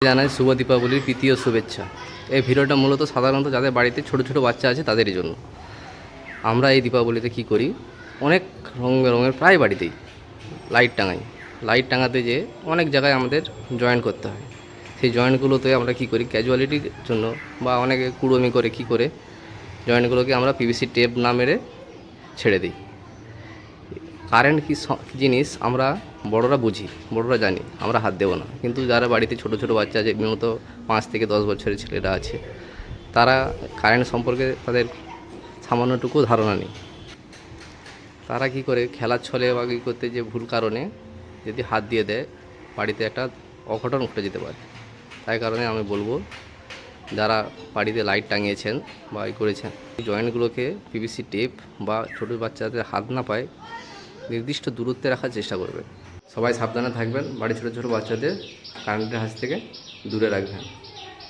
জানাই শুভ দীপাবলির প্রীতি ও শুভেচ্ছা। এই ভিডিওটা মূলত সাধারণত যাদের বাড়িতে ছোট ছোট বাচ্চা আছে তাদেরই জন্য। আমরা এই দীপাবলিতে কি করি, অনেক রঙ বেরঙের প্রায় বাড়িতেই লাইট টাঙাই। লাইট টাঙাতে যেয়ে অনেক জায়গায় আমাদের জয়েন করতে হয়। সেই জয়েন্টগুলোতে আমরা কি করি, ক্যাজুয়ালিটির জন্য বা অনেকে কুড়োমি করে কি করে জয়েন্টগুলোকে আমরা পিভিসি টেপ না মেরে ছেড়ে দিই। কারেন্ট কি জিনিস আমরা বড়রা বুঝি, বড়রা জানি, আমরা হাত দেবো না। কিন্তু যারা বাড়িতে ছোট ছোট বাচ্চা আছে, মূলত 5 থেকে 10 বছরের ছেলেরা আছে, তারা কারেন্ট সম্পর্কে তাদের সামান্যটুকু ধারণা নেই। তারা কি করে খেলার ছলে বা কী করতে যে ভুল কারণে যদি হাত দিয়ে দেয়, বাড়িতে একটা অঘটন ঘটে যেতে পারে। তাই কারণে আমি বলবো, যারা বাড়িতে লাইট টাঙিয়েছেন বা করেছেন, জয়েন্টগুলোকে পিভিসি টেপ বা ছোটো বাচ্চাদের হাত না পায় নির্দিষ্ট দূরত্বে রাখার চেষ্টা করবেন। সবাই সাবধানে থাকবেন, বাড়ির ছোটো ছোটো বাচ্চাদের কারেন্টের হাত থেকে দূরে রাখবেন।